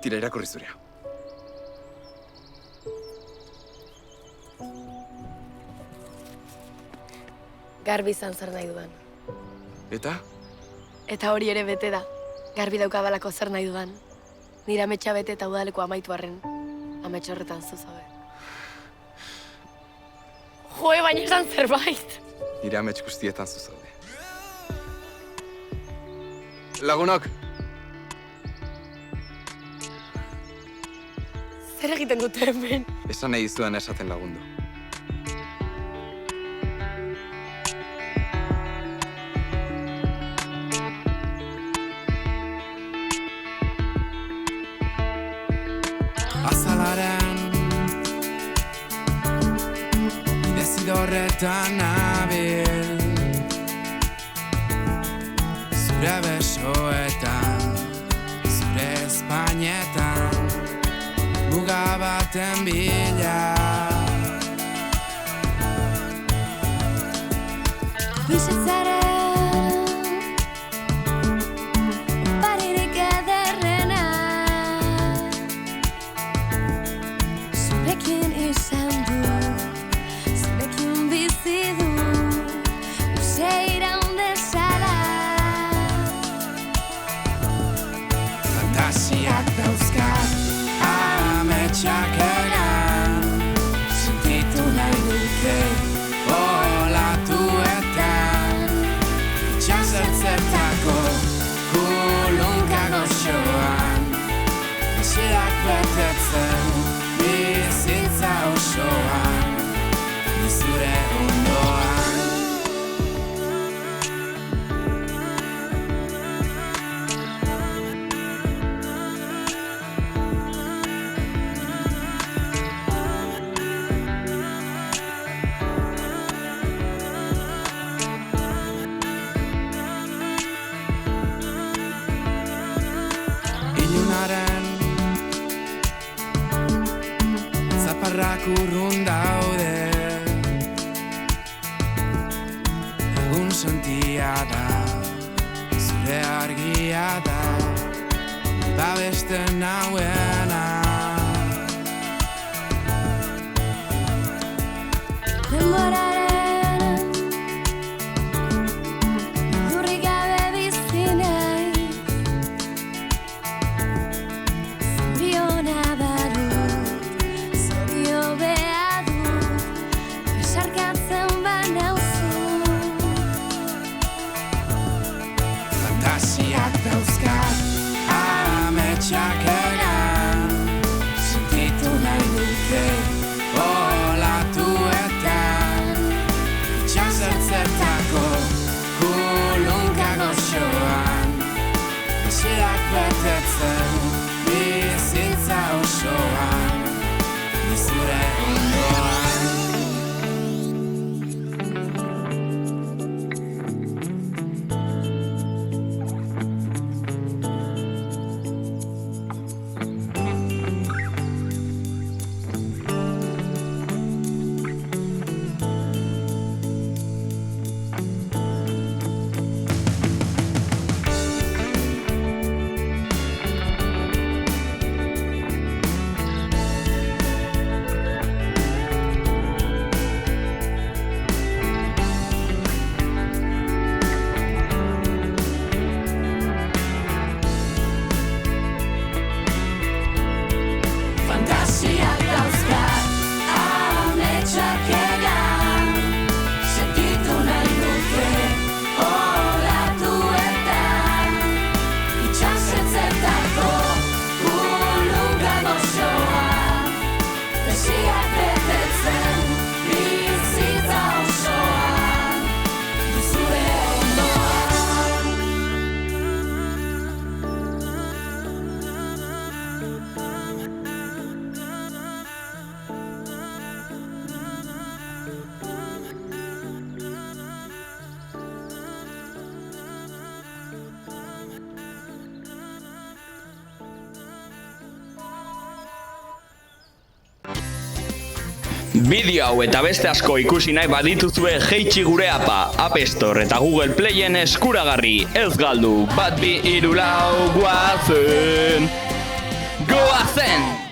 Tira irakurri zurea. Garbi izan zer nahi dudan. Eta? Eta hori ere bete da. Garbi daukadalako zer nahi dudan. Nire ametsa bete eta udaleko amaitu arren. Amets horretan zuzabe. Joe, baina esan zerbait. Nire amets guztietan zuzaude. Lagunok! Zer egiten dute hemen? Esan nahi dizudan esaten lagundu. Azalaren idezidorretan nabil Zure besoetan, zure espainetan Muga baten bila Bizitzaren paririk ederrena Zurekin izan du, zurekin bizi du Luze iraun dezala Fantasiak dauzkat ametsak egan Sentitu nahi dute olatuetan Itxasertzetako kulunka goxoan Esiak betetzen bizitza osoan Nizure ondoan Ilunaren zaparrak urrun daude Egun sentia da, zure argia da Babesten nauena Denboraren Durrik gabe bizi naiz Zoriona badut, zorio beha dut Besarkatzen banauzu Fantasiak dauzkat ametsak egan Sentitu nahi dute olatuetan Itxasertzetako kulunka goxoan Esiak betetzen bizitza osoan Nizure ondoan Fantasiak dauzkat ametsak egan Sentitu nahi dute olatuetan Itxasertzetako kulunka goxoan Desiak betetzen bizitza osoan Nizure ondoan Bideo hau eta beste asko ikusi nahi badituzue jeitsi gure apa, App Store eta Google Playen eskuragarri, ez galdu, bat bi hiru lau goazen! hemen.